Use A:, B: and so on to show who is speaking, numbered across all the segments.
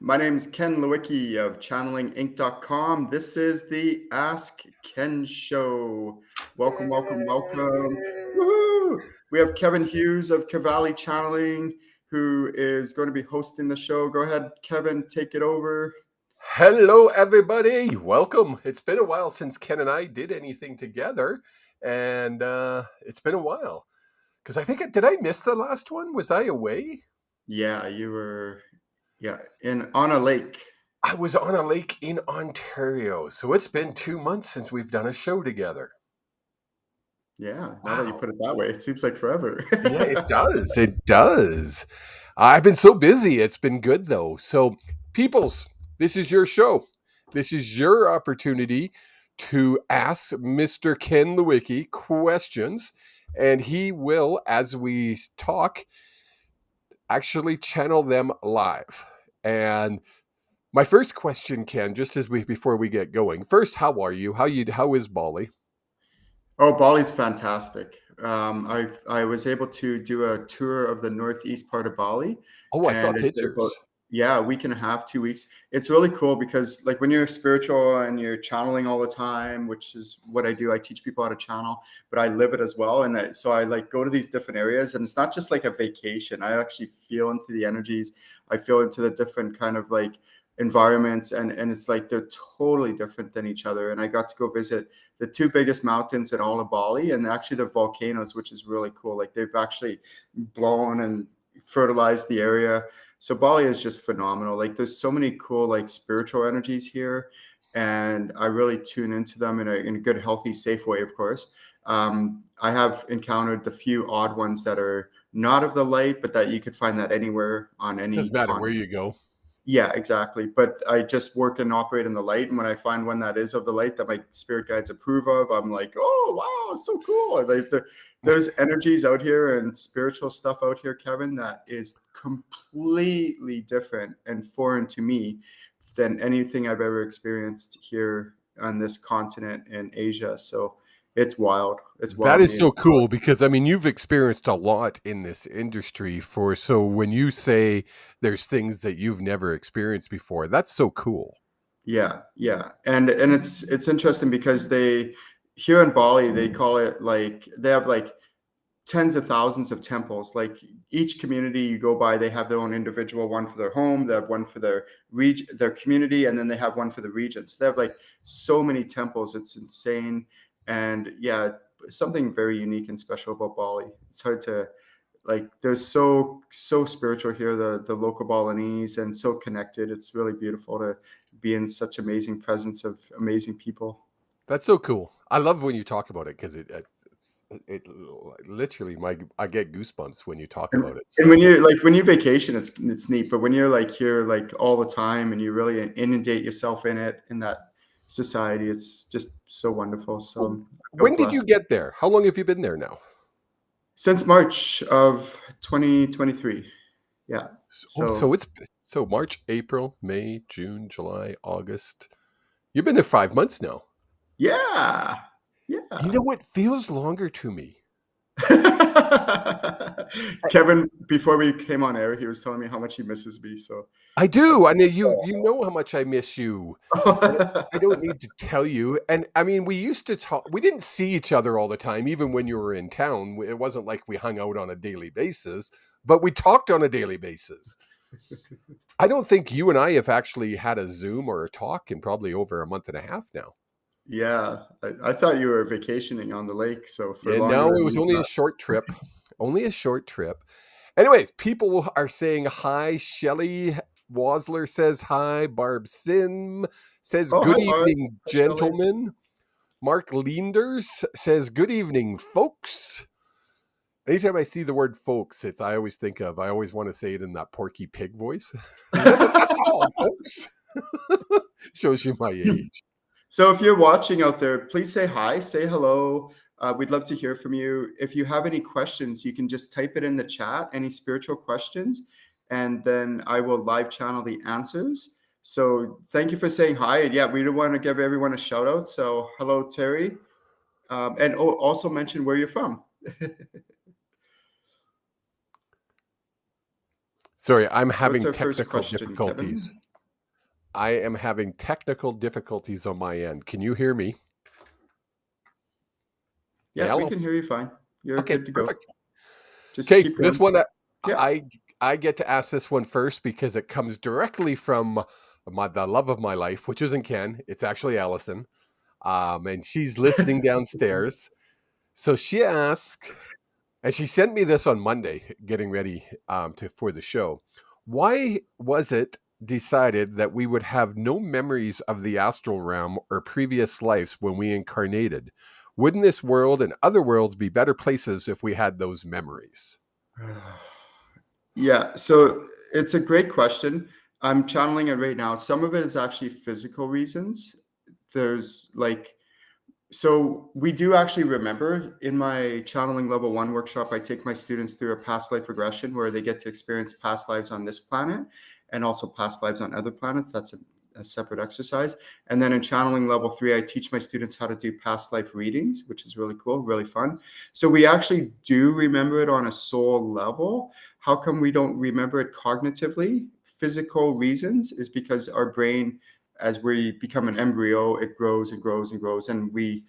A: My name is Ken Lewicki of channelinginc.com. This is the Ask Ken Show. Welcome, welcome, welcome. Woohoo! We have Kevin Hughes of Cavalli Channeling who is going to be hosting the show. Go ahead, Kevin, take it over.
B: Hello, everybody. Welcome. It's been a while since Ken and I did anything together, and it's been a while. Because did I miss the last one? Was I away?
A: Yeah, you were on a lake.
B: I was on a lake in Ontario. So it's been 2 months since we've done a show together.
A: Yeah, now that you put it that way, it seems like forever.
B: Yeah, it does. It does. I've been so busy. It's been good, though. So, peoples, this is your show. This is your opportunity to ask Mr. Ken Lewicki questions, and he will, as we talk, actually channel them live. And my first question, Ken, before we get going, first, how are you? How is Bali?
A: Oh, Bali's fantastic. I was able to do a tour of the northeast part of Bali,
B: Oh, I saw
A: and it's
B: pictures.
A: about a week and a half, 2 weeks. It's really cool because like when you're spiritual and you're channeling all the time, which is what I do, I teach people how to channel, but I live it as well. And so I like go to these different areas, and it's not just like a vacation. I actually feel into the energies. I feel into the different kind of like environments, and it's like they're totally different than each other. And I got to go visit the two biggest mountains in all of Bali, and actually the volcanoes, which is really cool. Like they've actually blown and fertilized the area. So Bali is just phenomenal. Like there's so many cool like spiritual energies here, and I really tune into them in a good, healthy, safe way. Of course, I have encountered the few odd ones that are not of the light, but that you could find that anywhere on any
B: Doesn't matter where
A: continent.
B: you go.
A: Yeah, exactly. But I just work and operate in the light. And when I find one that is of the light that my spirit guides approve of, I'm like, oh, wow, it's so cool. Like there's energies out here and spiritual stuff out here, Kevin, that is completely different and foreign to me than anything I've ever experienced here on this continent in Asia. So it's wild. It's
B: That
A: wild.
B: is so cool because you've experienced a lot in this industry so when you say there's things that you've never experienced before, that's so cool.
A: Yeah, yeah. And it's interesting because they here in Bali, they call it like they have like tens of thousands of temples. Like each community you go by, they have their own individual one for their home, they have one for their region, their community, and then they have one for the region. So they have like so many temples. It's insane. And yeah, something very unique and special about Bali. It's hard to like they're so spiritual here, the local Balinese, and so connected. It's really beautiful to be in such amazing presence of amazing people.
B: That's so cool. I love when you talk about it because it literally I get goosebumps when you talk about it.
A: And
B: So
A: when you vacation, it's neat, but when you're like here like all the time and you really inundate yourself in that society, it's just so wonderful. So I feel
B: when did you
A: blessed.
B: get there? How long have you been there now?
A: Since March of 2023. Yeah.
B: So
A: So
B: it's March, April, May, June, July, August. You've been there 5 months now.
A: yeah.
B: You
A: Yeah.
B: know what feels longer to me?
A: Kevin, before we came on air, he was telling me how much he misses me. So
B: I do. I mean, you know how much I miss you. And I don't need to tell you. And I mean, we used to talk. We didn't see each other all the time, even when you were in town. It wasn't like we hung out on a daily basis, but we talked on a daily basis. I don't think you and I have actually had a Zoom or a talk in probably over a month and a half now.
A: yeah, I thought you were vacationing on the lake, so for
B: Yeah,
A: longer
B: no, it
A: than
B: was
A: you
B: only a
A: thought.
B: short trip. Only a short trip. Anyways, people are saying hi. Shelley Wasler says hi. Barb Sim says
A: Oh, hi,
B: good
A: Bart.
B: evening,
A: Hi, Shelley.
B: gentlemen. Mark Leenders says good evening, folks. Anytime I see the word folks, I always want to say it in that Porky Pig voice. Oh, folks. Shows you my age.
A: So if you're watching out there, please say hi, say hello. We'd love to hear from you. If you have any questions, you can just type it in the chat, any spiritual questions, and then I will live channel the answers. So thank you for saying hi. And yeah, we do want to give everyone a shout out. So hello, Terry. And also mention where you're from.
B: Sorry, I'm
A: So what's
B: having
A: our first
B: technical
A: question,
B: difficulties.
A: Kevin?
B: I am having technical difficulties on my end. Can you hear me?
A: Yeah, we
B: Hello.
A: can hear you fine. You're
B: Okay,
A: good to go.
B: perfect.
A: Just
B: Okay,
A: keep
B: this
A: going.
B: one
A: Yeah.
B: I I get to ask this one first because it comes directly from the love of my life, which isn't Ken. It's actually Allison, and she's listening downstairs. So she asked, and she sent me this on Monday, getting ready for the show. Why was it decided that we would have no memories of the astral realm or previous lives when we incarnated? Wouldn't this world and other worlds be better places if we had those memories?
A: Yeah, so it's a great question. I'm channeling it right now. Some of it is actually physical reasons. There's like, so we do actually remember in my channeling level 1 workshop, I take my students through a past life regression where they get to experience past lives on this planet and also past lives on other planets. That's a separate exercise. And then in channeling level 3, I teach my students how to do past life readings, which is really cool, really fun. So we actually do remember it on a soul level. How come we don't remember it cognitively? Physical reasons is because our brain, as we become an embryo, it grows and grows and grows, and we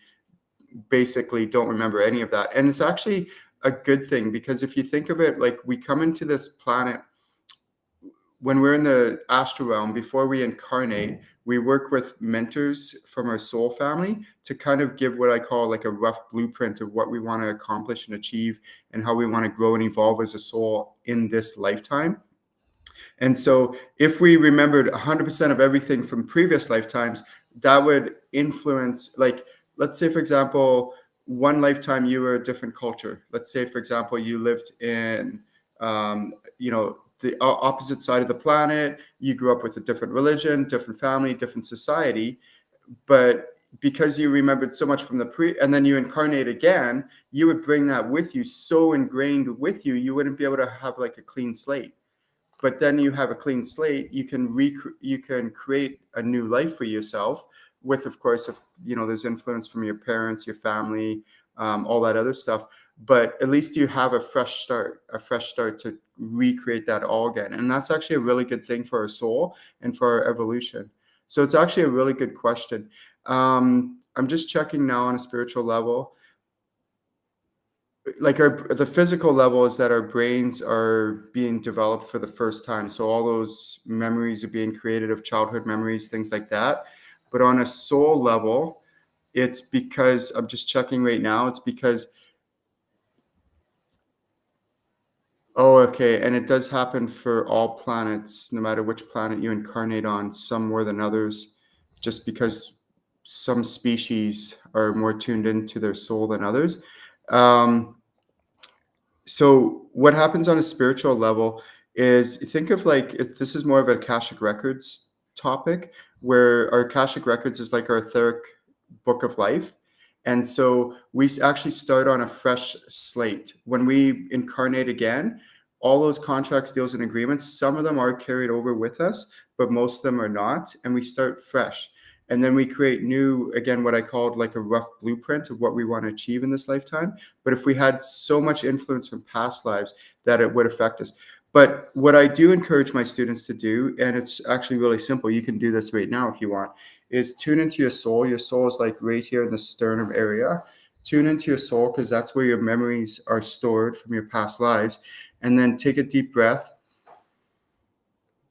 A: basically don't remember any of that. And it's actually a good thing, because if you think of it, like, we come into this planet when we're in the astral realm. Before we incarnate, we work with mentors from our soul family to kind of give what I call like a rough blueprint of what we want to accomplish and achieve and how we want to grow and evolve as a soul in this lifetime. And so if we remembered 100% of everything from previous lifetimes, that would influence, like, let's say, for example, one lifetime you were a different culture. Let's say, for example, you lived in, the opposite side of the planet. You grew up with a different religion, different family, different society. But because you remembered so much from and then you incarnate again, you would bring that with you, so ingrained with you, you wouldn't be able to have like a clean slate. But then you have a clean slate, you can create a new life for yourself with, of course, there's influence from your parents, your family, all that other stuff. But at least you have a fresh start to recreate that all again. And that's actually a really good thing for our soul and for our evolution. So it's actually a really good question. I'm just checking now on a spiritual level. Like, the physical level is that our brains are being developed for the first time, so all those memories are being created of childhood memories, things like that. But on a soul level, it's because, I'm just checking right now, it's because, oh, okay, and it does happen for all planets, no matter which planet you incarnate on, some more than others, just because some species are more tuned into their soul than others. So what happens on a spiritual level is, think of, like, if this is more of a Akashic Records topic, where our Akashic Records is like our etheric book of life. And so we actually start on a fresh slate. When we incarnate again, all those contracts, deals, and agreements, some of them are carried over with us, but most of them are not. And we start fresh. And then we create new, again, what I called like a rough blueprint of what we want to achieve in this lifetime. But if we had so much influence from past lives, that it would affect us. But what I do encourage my students to do, and it's actually really simple, you can do this right now if you want, is tune into your soul. Your soul is like right here in the sternum area. Tune into your soul, because that's where your memories are stored from your past lives. And then take a deep breath.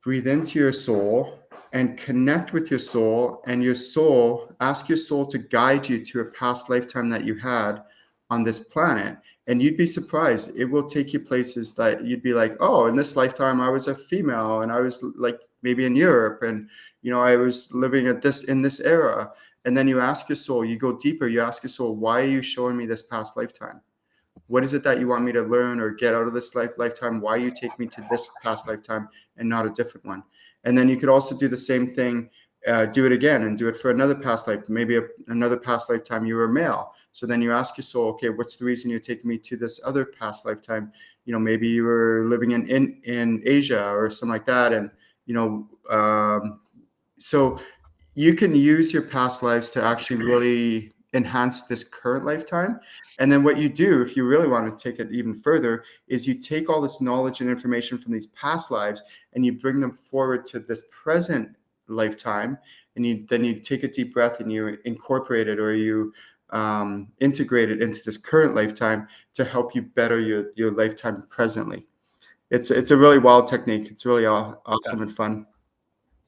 A: Breathe into your soul and connect with your soul, and your soul, ask your soul to guide you to a past lifetime that you had on this planet. And you'd be surprised. It will take you places that you'd be like, oh, in this lifetime, I was a female and I was like maybe in Europe, and, I was living in this era. And then you ask your soul, you go deeper, you ask your soul, why are you showing me this past lifetime? What is it that you want me to learn or get out of this lifetime? Why you take me to this past lifetime and not a different one? And then you could also do the same thing, do it again and do it for another past life. Maybe another past lifetime you were a male. So then you ask your soul, okay, what's the reason you're taking me to this other past lifetime? Maybe you were living in Asia or something like that. And, so you can use your past lives to actually really enhance this current lifetime. And then what you do, if you really want to take it even further, is you take all this knowledge and information from these past lives and you bring them forward to this present lifetime, and then you take a deep breath and you incorporate it, or you integrate it into this current lifetime to help you better your lifetime presently. It's a really wild technique. It's really awesome and fun.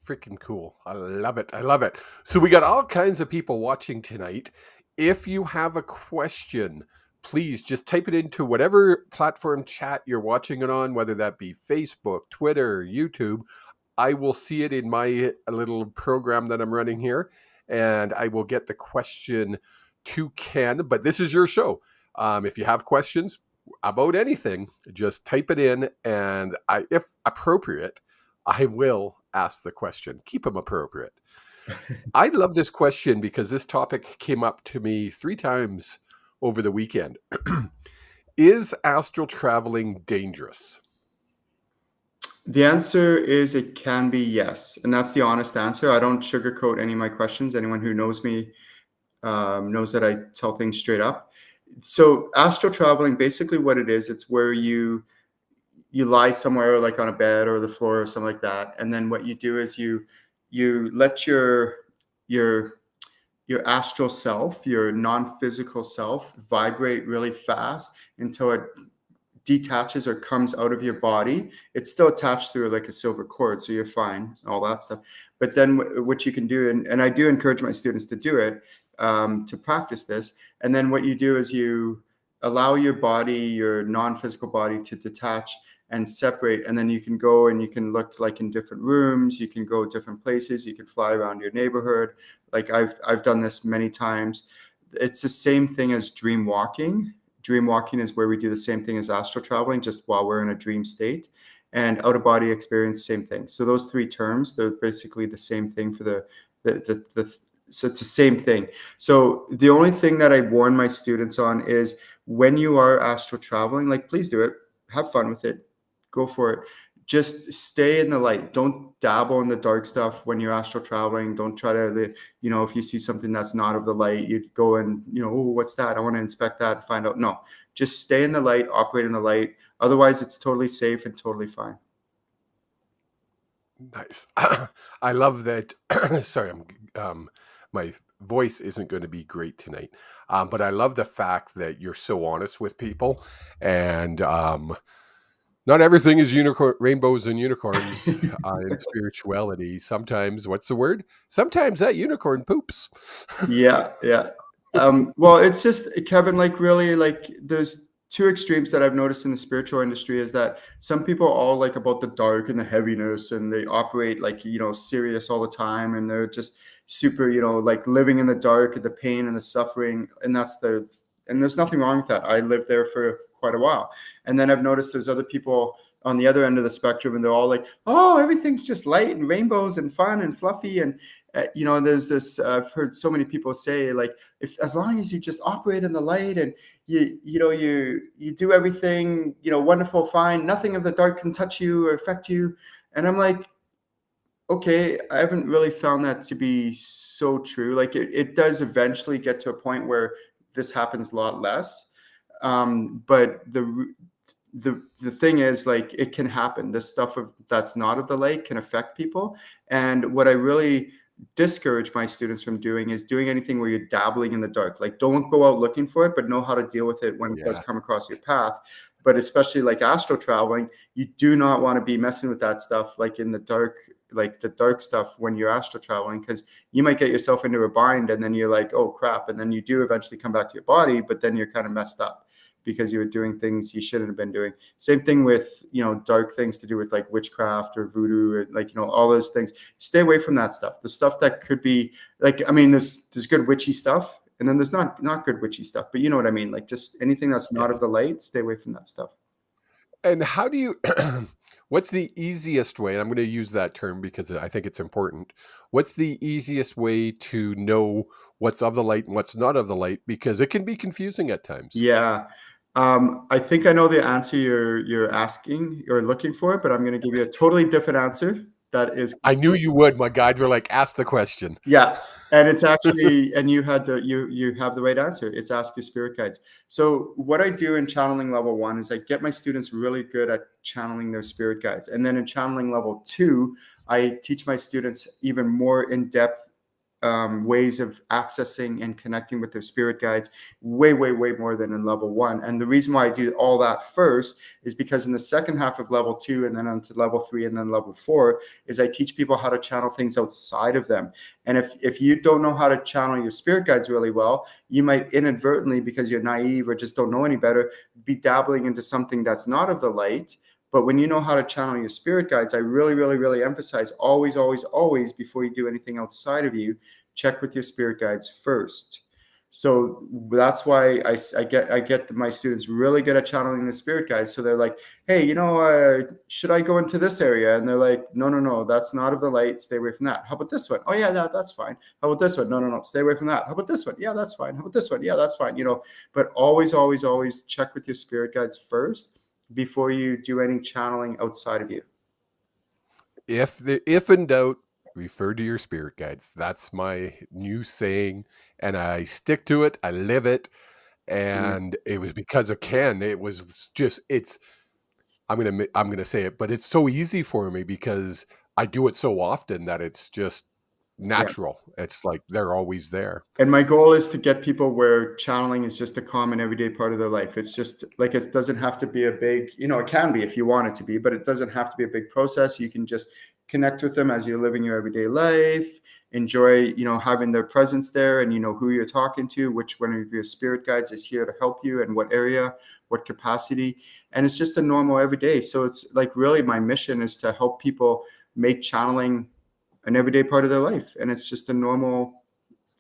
B: Freaking cool. I love it. I love it. So we got all kinds of people watching tonight. If you have a question, please just type it into whatever platform chat you're watching it on, whether that be Facebook, Twitter, YouTube. I will see it in my little program that I'm running here, and I will get the question to Ken. But this is your show. If you have questions about anything, just type it in, and if appropriate, I will ask the question. Keep them appropriate. I love this question because this topic came up to me 3 times over the weekend. Is astral traveling dangerous?
A: The answer is it can be yes, and that's the honest answer. I don't sugarcoat any of my questions. Anyone who knows me knows that I tell things straight up. So astral traveling, basically what it is, it's where you lie somewhere like on a bed or the floor or something like that, and then what you do is you let your astral self, your non-physical self, vibrate really fast until it detaches or comes out of your body. It's still attached through like a silver cord, so you're fine, all that stuff. But then what you can do, and I do encourage my students to do it, to practice this. And then what you do is you allow your body, your non-physical body, to detach and separate. And then you can go and you can look like in different rooms. You can go different places. You can fly around your neighborhood. Like I've done this many times. It's the same thing as dream walking. Dream walking is where we do the same thing as astral traveling, just while we're in a dream state. And out of body experience, same thing. So those 3 terms, they're basically the same thing for the so it's the same thing. So the only thing that I warn my students on is when you are astral traveling, like, please do it, have fun with it, go for it. Just stay in the light. Don't dabble in the dark stuff when you're astral traveling. Don't try to, if you see something that's not of the light, you go and, oh, what's that? I want to inspect that and find out. No, just stay in the light, operate in the light. Otherwise, it's totally safe and totally fine.
B: Nice. I love that. Sorry, my voice isn't going to be great tonight, but I love the fact that you're so honest with people, and not everything is rainbows and unicorns in spirituality. Sometimes, what's the word? Sometimes that unicorn poops.
A: Yeah. Well, it's just, Kevin, like, really, like, there's 2 extremes that I've noticed in the spiritual industry, is that some people are all like about the dark and the heaviness, and they operate like, serious all the time, and they're just super, like living in the dark and the pain and the suffering. And there's nothing wrong with that. I lived there for quite a while. And then I've noticed there's other people on the other end of the spectrum, and they're all like, oh, everything's just light and rainbows and fun and fluffy. And there's this, I've heard so many people say, like, if as long as you just operate in the light and you do everything, wonderful, fine, nothing of the dark can touch you or affect you. And I'm like, okay, I haven't really found that to be so true. Like, it does eventually get to a point where this happens a lot less. But the thing is, like, it can happen. This stuff that's not of the light can affect people. And what I really discourage my students from doing is doing anything where you're dabbling in the dark. Like, don't go out looking for it, but know how to deal with it when it does come across your path. But especially like astral traveling, you do not want to be messing with that stuff, like in the dark, like the dark stuff when you're astral traveling, because you might get yourself into a bind, and then you're like, oh crap, and then you do eventually come back to your body, but then you're kind of messed up because you were doing things you shouldn't have been doing. Same thing with, dark things to do with like witchcraft or voodoo, like, all those things. Stay away from that stuff. The stuff that could be like, I mean, there's good witchy stuff, and then there's not good witchy stuff, but you know what I mean? Like, just anything that's not of the light, stay away from that stuff.
B: And how do you, what's the easiest way? And I'm going to use that term because I think it's important. What's the easiest way to know what's of the light and what's not of the light? Because it can be confusing at times.
A: Yeah. I think I know the answer you're asking or looking for, but I'm going to give you a totally different answer. That is,
B: I knew you would. My guides were like, ask the question.
A: yeah. And it's actually, and you have the right answer. It's ask your spirit guides. So what I do in channeling level 1 is I get my students really good at channeling their spirit guides. And then in channeling level 2, I teach my students even more in-depth ways of accessing and connecting with their spirit guides way more than in level 1. And the reason why I do all that first is because in the second half of level 2 and then onto level 3 and then level 4 is I teach people how to channel things outside of them. And if you don't know how to channel your spirit guides really well, you might inadvertently, because you're naive or just don't know any better, be dabbling into something that's not of the light. But when you know how to channel your spirit guides, I really emphasize always, before you do anything outside of you, check with your spirit guides first. So that's why I get my students really good at channeling the spirit guides. So they're like, hey, should I go into this area? And they're like, no, that's not of the light. Stay away from that. How about this one? Oh yeah, that's fine. How about this one? No, stay away from that. How about this one? Yeah, that's fine. How about this one? Yeah, that's fine. But always check with your spirit guides first before you do any channeling outside of you.
B: If in doubt, refer to your spirit guides. That's my new saying, and I stick to it. I live it, and it was because of Ken. It was just I'm gonna say it, but it's so easy for me because I do it so often that it's just natural. Yeah. It's like they're always there.
A: And my goal is to get people where channeling is just a common everyday part of their life. It's just like, it doesn't have to be a big, it can be if you want it to be, but it doesn't have to be a big process. You can just connect with them as you're living your everyday life, enjoy, having their presence there, and who you're talking to, which one of your spirit guides is here to help you, and what area, what capacity. And it's just a normal everyday. So it's like, really my mission is to help people make channeling an everyday part of their life. And it's just a normal,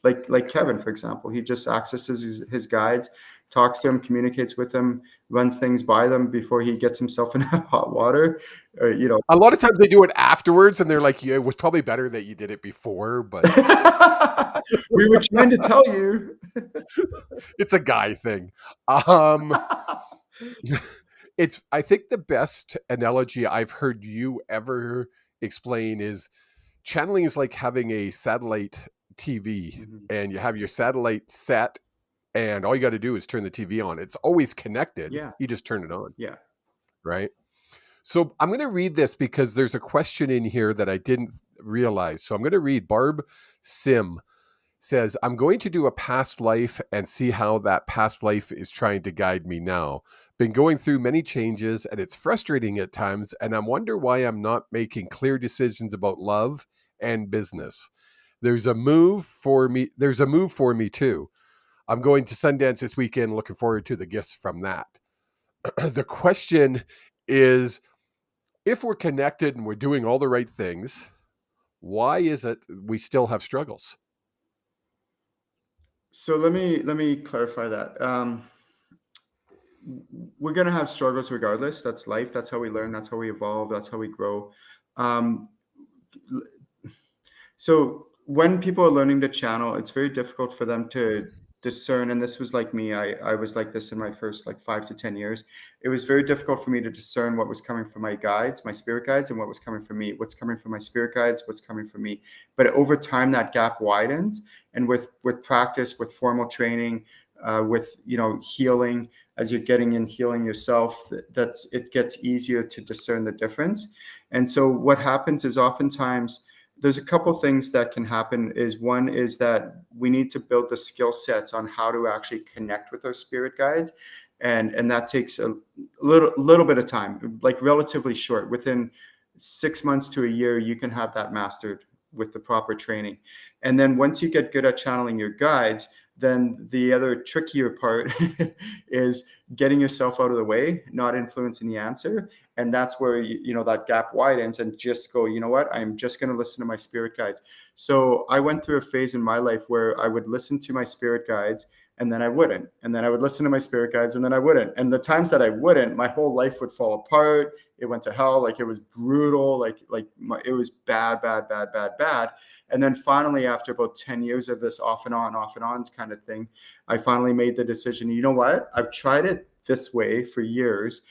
A: like Kevin, for example, he just accesses his guides, talks to them, communicates with them, runs things by them before he gets himself in hot water.
B: A lot of times they do it afterwards, and they're like, "Yeah, it was probably better that you did it before." But
A: we were trying to tell you.
B: It's a guy thing. It's, I think, the best analogy I've heard you ever explain is channeling is like having a satellite TV, and you have your satellite set, and all you got to do is turn the TV on. It's always connected.
A: Yeah.
B: You just turn it on.
A: Yeah.
B: Right. So I'm going to read this because there's a question in here that I didn't realize. So I'm going to read. Barb Sim says, I'm going to do a past life and see how that past life is trying to guide me now. Been going through many changes, and it's frustrating at times, and I wonder why I'm not making clear decisions about love and business. There's a move for me too. I'm going to Sundance this weekend, looking forward to the gifts from that. The question is, if we're connected and we're doing all the right things, why is it we still have struggles?
A: So let me clarify that. We're going to have struggles regardless. That's life. That's how we learn. That's how we evolve. That's how we grow. So when people are learning to channel, it's very difficult for them to discern. And this was like me. I was like this in my first 5 to 10 years. It was very difficult for me to discern what was coming from my guides, my spirit guides, and what was coming from me. What's coming from my spirit guides, what's coming from me. But over time, that gap widens. And with practice, with formal training, with healing, as you're getting in healing yourself, it gets easier to discern the difference. And so what happens is oftentimes there's a couple things that can happen. One is that we need to build the skill sets on how to actually connect with our spirit guides. And that takes a little bit of time, like relatively short. Within 6 months to a year, you can have that mastered with the proper training. And then once you get good at channeling your guides, then the other trickier part is getting yourself out of the way, not influencing the answer. And that's where, that gap widens, and just go, you know what, I'm just going to listen to my spirit guides. So I went through a phase in my life where I would listen to my spirit guides, and then I wouldn't. And then I would listen to my spirit guides, and then I wouldn't. And the times that I wouldn't, my whole life would fall apart. It went to hell. It was brutal. It was bad. And then finally, after about 10 years of this off and on kind of thing, I finally made the decision, you know what? I've tried it this way for years.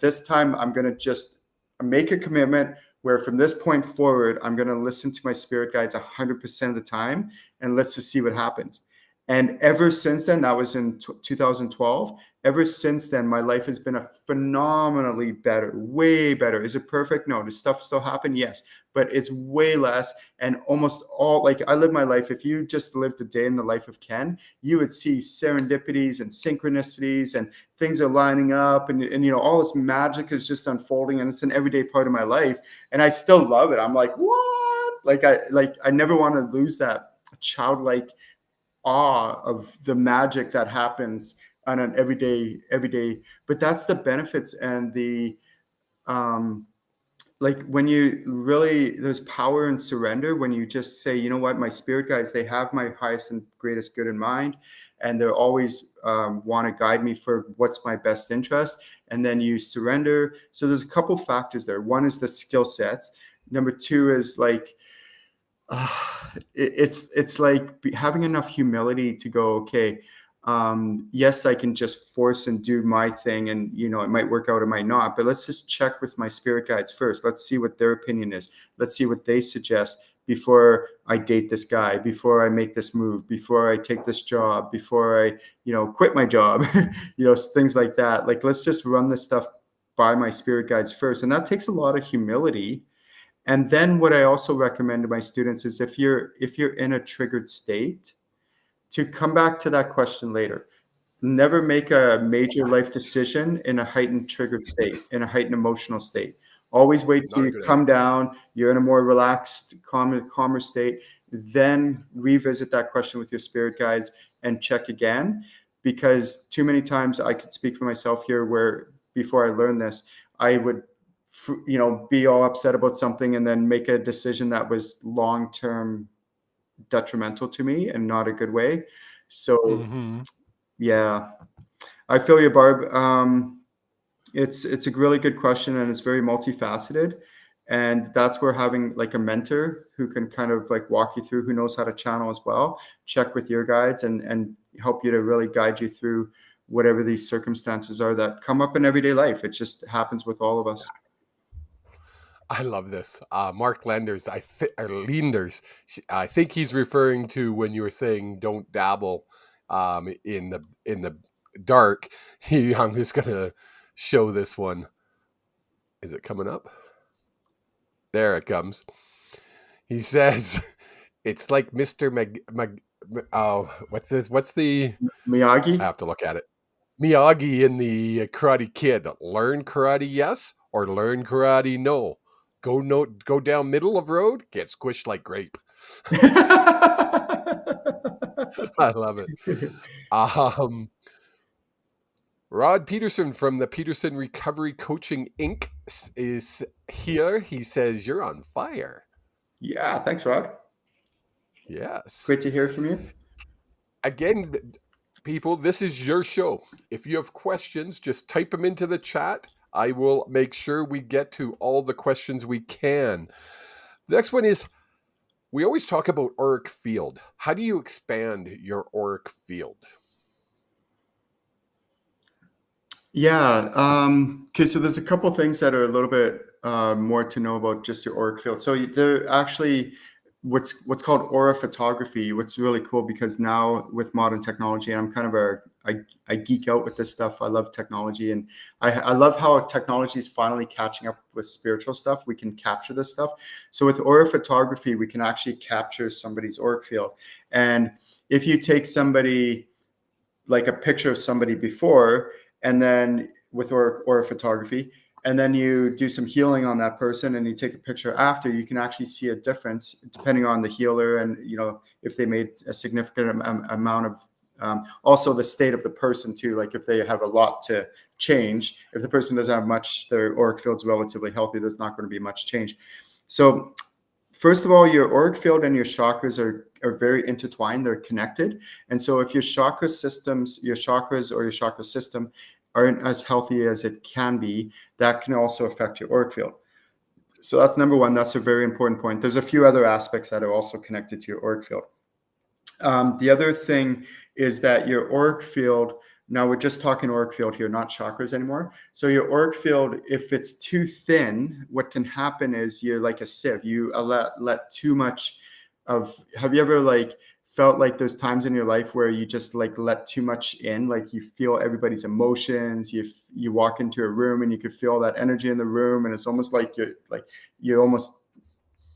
A: This time I'm going to just make a commitment where from this point forward, I'm going to listen to my spirit guides 100% of the time, and let's just see what happens. And ever since then, that was in 2012. ever since then, my life has been a phenomenally better, way better. Is it perfect? No. Does stuff still happen? Yes, but it's way less. And almost all, like, I live my life. If you just lived a day in the life of Ken, you would see serendipities and synchronicities, and things are lining up, and you know, all this magic is just unfolding, and it's an everyday part of my life. And I still love it. I'm like, what? I never want to lose that childlike awe of the magic that happens on an everyday. But that's the benefits and the like, when you really, there's power in surrender when you just say, you know what, my spirit guides, they have my highest and greatest good in mind, and they're always want to guide me for what's my best interest. And then you surrender. So there's a couple factors there. One is the skill sets. Number two is like, uh, it's like having enough humility to go, okay, yes, I can just force and do my thing, and you know, it might work out, it might not, but let's just check with my spirit guides first. Let's see what their opinion is. Let's see what they suggest before I date this guy, before I make this move, before I take this job, before I, you know, quit my job, you know, things like that. Like, let's just run this stuff by my spirit guides first. And that takes a lot of humility. And then what I also recommend to my students is, if you're in a triggered state, to come back to that question later. Never make a major life decision in a heightened triggered state, in a heightened emotional state. Always wait till
B: Not a
A: you
B: good
A: come
B: idea.
A: down, you're in a more relaxed, calmer state, then revisit that question with your spirit guides and check again. Because too many times, I could speak for myself here, where before I learned this, I would, you know, be all upset about something and then make a decision that was long-term detrimental to me and not a good way. So
B: Mm-hmm.
A: yeah, I feel you, Barb. It's a really good question, and it's very multifaceted. And that's where having like a mentor who can kind of like walk you through, who knows how to channel as well, check with your guides, and help you to really guide you through whatever these circumstances are that come up in everyday life. It just happens with all of us.
B: I love this. Mark Lenders, or Lenders, I think he's referring to when you were saying don't dabble in the dark. I'm just gonna show this one. Is it coming up? There it comes. He says it's like Mr. Oh, what's this? What's the? I
A: Miyagi.
B: have to look at it. Miyagi in the Karate Kid. Learn karate, yes, or learn karate, no. Go down middle of road, get squished like grape. I love it. Um, Rod Peterson from the Peterson Recovery Coaching Inc. is here. He says you're on fire.
A: Yeah, thanks, Rod.
B: Yes.
A: Great to hear from you.
B: Again, people, this is your show. If you have questions, just type them into the chat. I will make sure we get to all the questions we can. The next one is, we always talk about auric field. How do you expand your auric field?
A: Yeah. Okay. So there's a couple things that are a little bit more to know about just your auric field. So there actually, what's called aura photography. What's really cool, because now with modern technology, I'm kind of I geek out with this stuff. I love technology, and I love how technology is finally catching up with spiritual stuff. We can capture this stuff. So with aura photography, we can actually capture somebody's auric field. And if you take somebody, like a picture of somebody before, and then with aura photography, and then you do some healing on that person, and you take a picture after, you can actually see a difference depending on the healer, and you know, if they made a significant amount of also the state of the person too. Like, if they have a lot to change, if the person doesn't have much, their auric field's relatively healthy, there's not going to be much change. So first of all, your auric field and your chakras are very intertwined. They're connected. And so if your chakra systems, your chakras or your chakra system aren't as healthy as it can be, that can also affect your auric field. So that's number one. That's a very important point. There's a few other aspects that are also connected to your auric field. The other thing is that your auric field, now we're just talking auric field here, not chakras anymore. So your auric field, if it's too thin, what can happen is you're like a sieve. You let too much of, have you ever like felt like there's times in your life where you just like let too much in, like you feel everybody's emotions, you walk into a room and you could feel that energy in the room, and it's almost like you're almost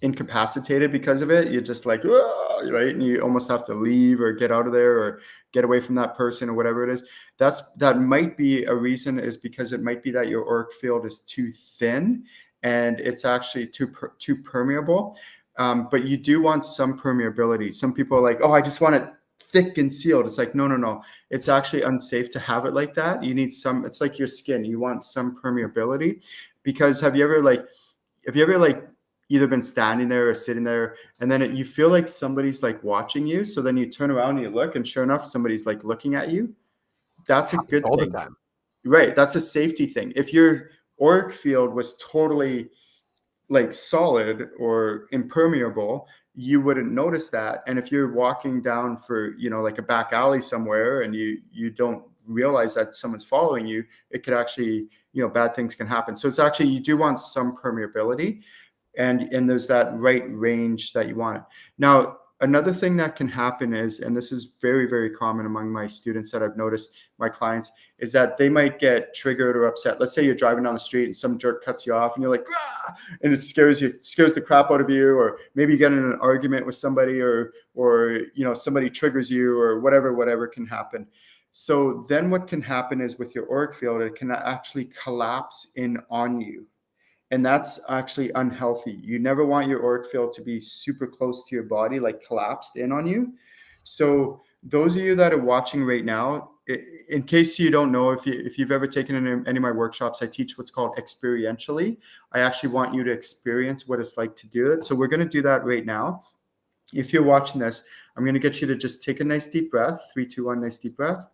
A: incapacitated because of it. You're just like, "Ah," right? And you almost have to leave or get out of there or get away from that person or whatever it is. That might be a reason, is because it might be that your auric field is too thin and it's actually too permeable. But you do want some permeability. Some people are like, oh, I just want it thick and sealed. It's like, no. It's actually unsafe to have it like that. You need some, it's like your skin. You want some permeability, because have you ever like either been standing there or sitting there, and then you feel like somebody's like watching you. So then you turn around and you look, and sure enough, somebody's like looking at you. That's a
B: Happens
A: good
B: all the
A: thing,
B: time.
A: right? That's a safety thing. If your auric field was totally like solid or impermeable, you wouldn't notice that. And if you're walking down for, like a back alley somewhere, and you don't realize that someone's following you, it could actually, bad things can happen. So it's actually, you do want some permeability, and there's that right range that you want. Now, another thing that can happen is, and this is very, very common among my students that I've noticed, my clients, is that they might get triggered or upset. Let's say you're driving down the street and some jerk cuts you off and you're like, "Ah!" And it scares the crap out of you, or maybe you get in an argument with somebody, or somebody triggers you, or whatever can happen. So then what can happen is, with your auric field, it can actually collapse in on you. And that's actually unhealthy. You never want your auric field to be super close to your body, like collapsed in on you. So those of you that are watching right now, in case you don't know, if you've ever taken any of my workshops, I teach what's called experientially. I actually want you to experience what it's like to do it. So we're going to do that right now. If you're watching this, I'm going to get you to just take a nice deep breath. 3, 2, 1, nice deep breath.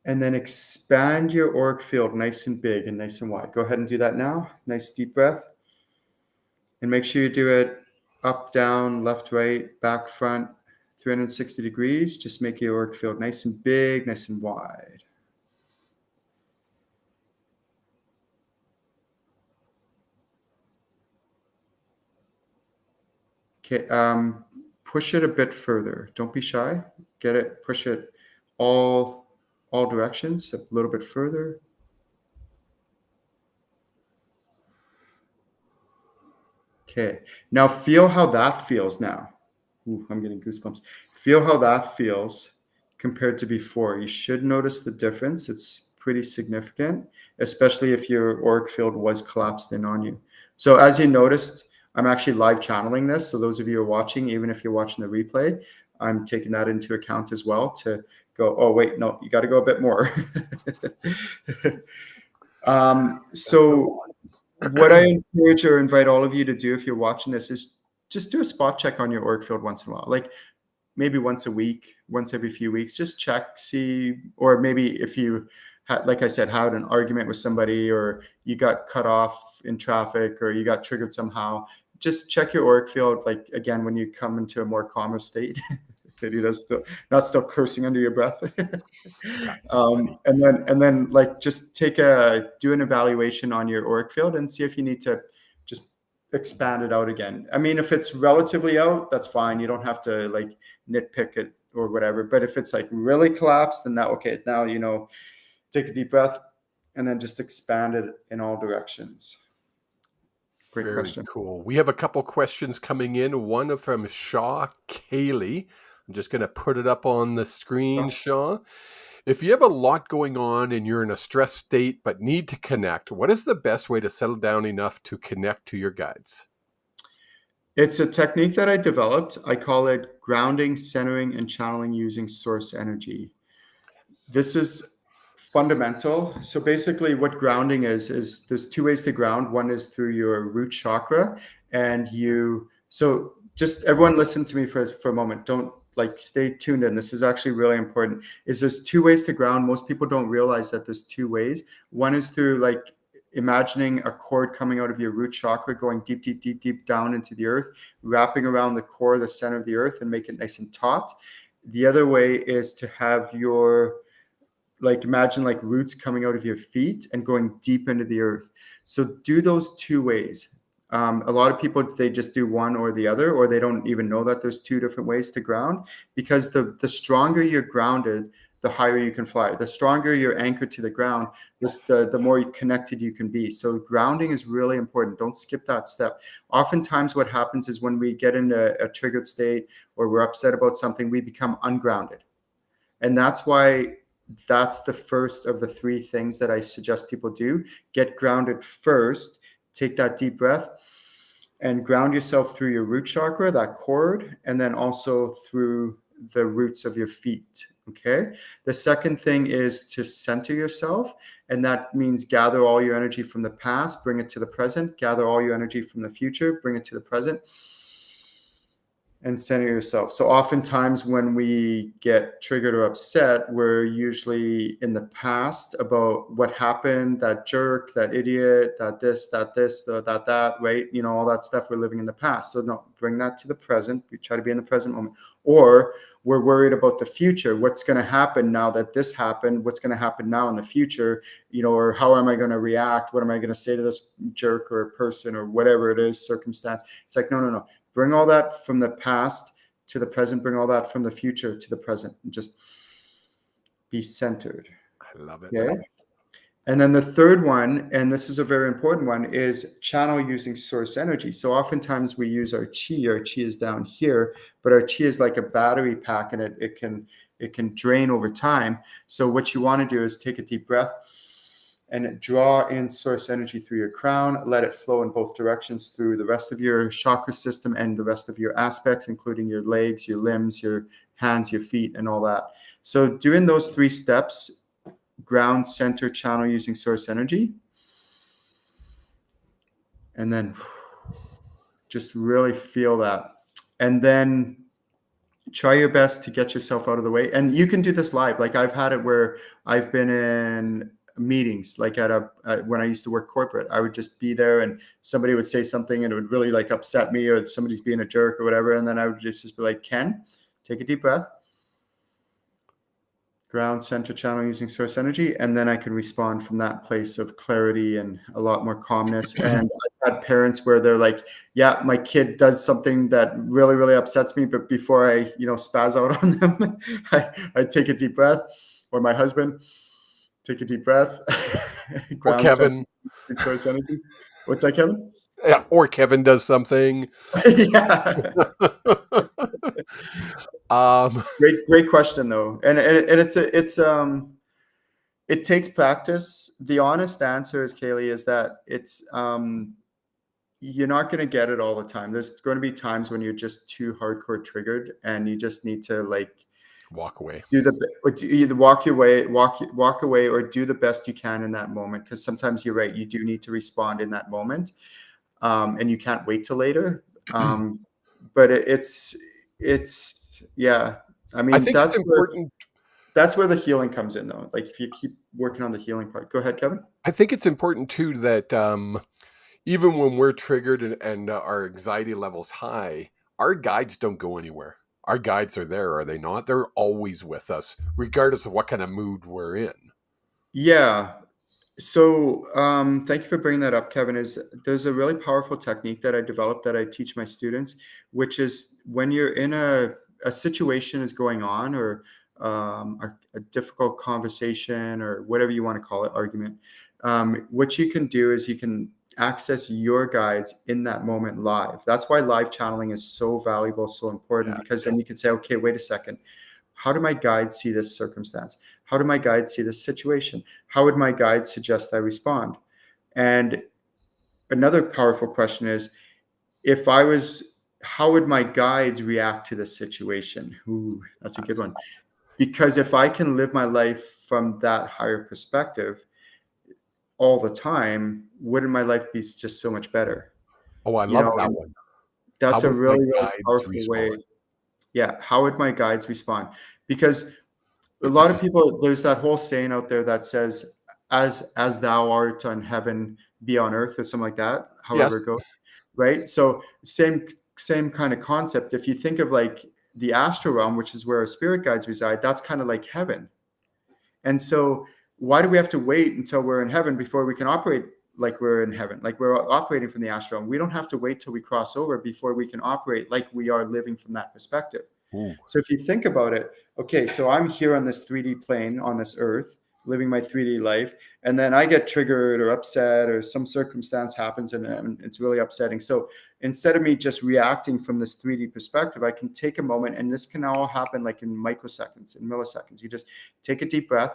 A: And then expand your auric field nice and big and nice and wide. Go ahead and do that now. Nice deep breath. And make sure you do it up, down, left, right, back, front, 360 degrees. Just make your auric field nice and big, nice and wide. Okay, push it a bit further. Don't be shy. Get it, push it all directions, a little bit further. Okay, now feel how that feels now. Ooh, I'm getting goosebumps. Feel how that feels compared to before. You should notice the difference. It's pretty significant, especially if your auric field was collapsed in on you. So as you noticed, I'm actually live channeling this. So those of you who are watching, even if you're watching the replay, I'm taking that into account as well to go, oh, wait, no, you got to go a bit more. So what I encourage or invite all of you to do if you're watching this is just do a spot check on your auric field once in a while, like maybe once a week, once every few weeks. Just check, see, or maybe if you had, like I said, had an argument with somebody, or you got cut off in traffic, or you got triggered somehow, just check your auric field, like again, when you come into a more calmer state. That you're not still cursing under your breath. And then like just do an evaluation on your auric field and see if you need to just expand it out again. I mean, if it's relatively out, that's fine. You don't have to like nitpick it or whatever. But if it's like really collapsed, then now take a deep breath and then just expand it in all directions. Great
B: Very
A: question.
B: cool. We have a couple questions coming in. One from Shaw Kaylee. I'm just going to put it up on the screen, Shaw. If you have a lot going on and you're in a stressed state but need to connect, what is the best way to settle down enough to connect to your guides?
A: It's a technique that I developed. I call it grounding, centering, and channeling using source energy. This is fundamental. So basically what grounding is there's 2 ways to ground. One is through your root chakra, so just everyone listen to me for a moment. Don't like, stay tuned in. This is actually really important. There's 2 ways to ground. Most people don't realize that there's 2 ways. One is through like imagining a cord coming out of your root chakra, going deep, deep, deep, deep down into the earth, wrapping around the core, the center of the earth, and make it nice and taut. The other way is to have imagine like roots coming out of your feet and going deep into the earth. So do those 2 ways. A lot of people, they just do one or the other, or they don't even know that there's two different ways to ground, because the stronger you're grounded, the higher you can fly. The stronger you're anchored to the ground, the more connected you can be. So grounding is really important. Don't skip that step. Oftentimes what happens is when we get into a triggered state or we're upset about something, we become ungrounded. And that's why that's the first of the three things that I suggest people do. Get grounded first. Take that deep breath and ground yourself through your root chakra, that cord, and then also through the roots of your feet. Okay. The second thing is to center yourself. And that means gather all your energy from the past, bring it to the present, gather all your energy from the future, bring it to the present, and center yourself. So oftentimes when we get triggered or upset, we're usually in the past about what happened, that jerk, that idiot, that, right? You know, all that stuff, we're living in the past. So no, bring that to the present. We try to be in the present moment. Or we're worried about the future. What's going to happen now that this happened? What's going to happen now in the future? You know, or how am I going to react? What am I going to say to this jerk or person or whatever it is, circumstance? It's like, no. Bring all that from the past to the present. Bring all that from the future to the present. And just be centered.
B: I love it.
A: Okay. And then the third one, and this is a very important one, is channel using source energy. So oftentimes we use our chi. Our chi is down here, but our chi is like a battery pack, and it can drain over time. So what you want to do is take a deep breath and draw in source energy through your crown. Let it flow in both directions through the rest of your chakra system and the rest of your aspects, including your legs, your limbs, your hands, your feet, and all that. So doing those three steps, ground, center, channel using source energy, and then just really feel that. And then try your best to get yourself out of the way. And you can do this live. Like I've had it where I've been in meetings, like when I used to work corporate, I would just be there and somebody would say something and it would really like upset me, or somebody's being a jerk or whatever. And then I would just be like, Ken, take a deep breath, ground, center, channel using source energy. And then I can respond from that place of clarity and a lot more calmness. And I've had parents where they're like, yeah, my kid does something that really, really upsets me. But before I, spaz out on them, I take a deep breath. Or my husband, take a deep breath.
B: Or Kevin.
A: Source energy. What's that, Kevin?
B: Yeah, or Kevin does something.
A: Yeah. Great question though, and it takes practice. The honest answer is, Kaylee, is that it's you're not going to get it all the time. There's going to be times when you're just too hardcore triggered, and you just need to
B: walk away.
A: Either walk away, or do the best you can in that moment. Because sometimes you're right, you do need to respond in that moment, and you can't wait till later. But it's yeah. I mean,
B: I think it's important.
A: That's where the healing comes in, though. Like if you keep working on the healing part. Go ahead, Kevin.
B: I think it's important too that even when we're triggered and our anxiety level's high, our guides don't go anywhere. Our guides are there, are they not? They're always with us, regardless of what kind of mood we're in.
A: Yeah. So thank you for bringing that up, Kevin. There's a really powerful technique that I developed that I teach my students, which is when you're in a situation is going on, or a difficult conversation, or whatever you want to call it, argument, what you can do is you can access your guides in that moment live. That's why live channeling is so valuable, so important, because then you can say, okay, wait a second. How do my guides see this circumstance? How do my guides see this situation? How would my guides suggest I respond? And another powerful question is, how would my guides react to this situation? Ooh, that's a good one. Because if I can live my life from that higher perspective all the time, wouldn't my life be just so much better?
B: Oh, I love that one.
A: That's a really, really powerful way. Yeah. How would my guides respond? Because a lot of people, there's that whole saying out there that says, as thou art on heaven, be on earth, or something like that, however it goes. Right. So same kind of concept. If you think of like the astral realm, which is where our spirit guides reside, that's kind of like heaven. And so why do we have to wait until we're in heaven before we can operate like we're in heaven, like we're operating from the astral realm. We don't have to wait till we cross over before we can operate like we are living from that perspective.
B: Ooh.
A: So if you think about it, okay, so I'm here on this 3D plane on this earth, living my 3D life, and then I get triggered or upset or some circumstance happens and it's really upsetting. So instead of me just reacting from this 3D perspective, I can take a moment, and this can all happen like in microseconds, in milliseconds. You just take a deep breath,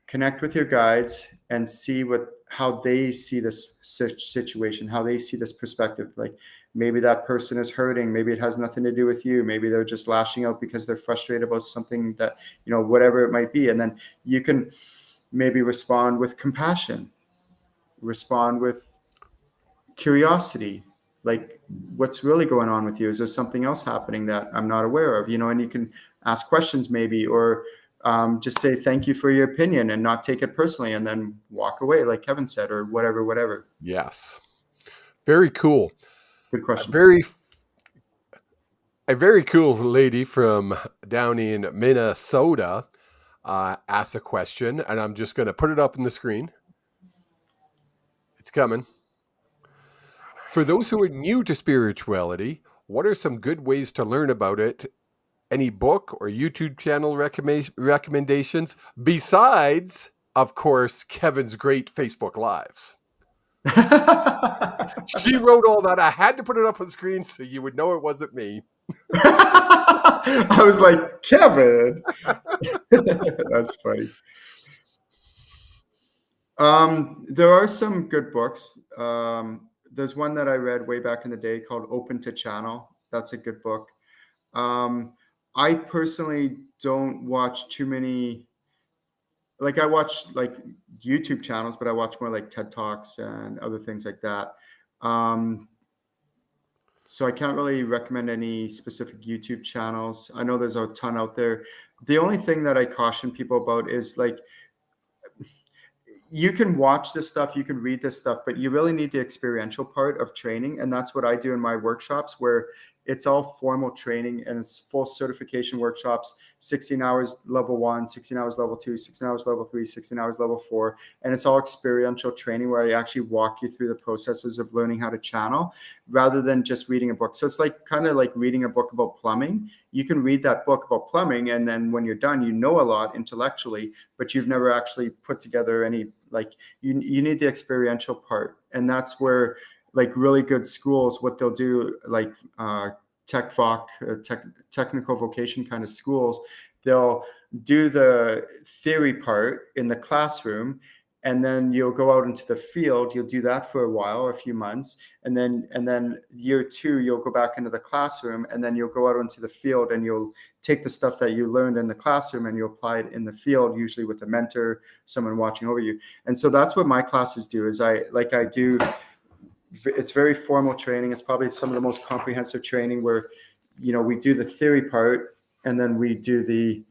A: connect with your guides, and see how they see this situation, how they see this perspective. Like maybe that person is hurting, maybe it has nothing to do with you, maybe they're just lashing out because they're frustrated about something that, whatever it might be. And then you can maybe respond with compassion, respond with curiosity, like what's really going on with you? Is there something else happening that I'm not aware of? And you can ask questions maybe, or just say thank you for your opinion and not take it personally, and then walk away, like Kevin said, or whatever.
B: Yes. Very cool.
A: Good question.
B: A very cool lady from down in Minnesota asked a question, and I'm just going to put it up on the screen. It's coming. For those who are new to spirituality, what are some good ways to learn about it? Any book or YouTube channel recommendations besides, of course, Kevin's great Facebook Lives? She wrote all that. I had to put it up on the screen so you would know it wasn't me.
A: I was like, Kevin. That's funny. There are some good books. There's one that I read way back in the day called Open to Channel. That's a good book. I personally don't watch too many. Like I watch like YouTube channels, but I watch more like TED Talks and other things like that. So I can't really recommend any specific YouTube channels. I know there's a ton out there. The only thing that I caution people about is like, you can watch this stuff, you can read this stuff, but you really need the experiential part of training. And that's what I do in my workshops, where it's all formal training and it's full certification workshops, 16 hours level 1, 16 hours level 2, 16 hours level 3, 16 hours level 4. And it's all experiential training where I actually walk you through the processes of learning how to channel rather than just reading a book. So it's like kind of like reading a book about plumbing. You can read that book about plumbing, and then when you're done, you know a lot intellectually, but you've never actually put together any, like you need the experiential part. And that's where like really good schools, what they'll do, like technical vocation kind of schools, they'll do the theory part in the classroom, and then you'll go out into the field. You'll do that for a while, a few months, and then year 2 you'll go back into the classroom, and then you'll go out into the field and you'll take the stuff that you learned in the classroom and you apply it in the field, usually with a mentor, someone watching over you. And so that's what my classes do. Is it's very formal training. It's probably some of the most comprehensive training where, we do the theory part, and then we do the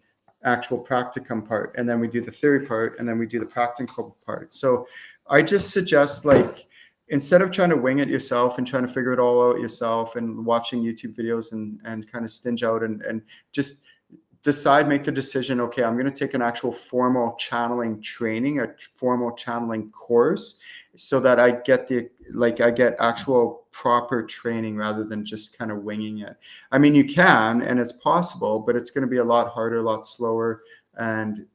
A: actual practicum part, and then we do the theory part, and then we do the practical part. So I just suggest, like, instead of trying to wing it yourself and trying to figure it all out yourself and watching YouTube videos and kind of stinge out and just make the decision, okay, I'm going to take an actual formal channeling training, a formal channeling course, so that I get actual proper training rather than just kind of winging it. I mean, you can, and it's possible, but it's going to be a lot harder, a lot slower. And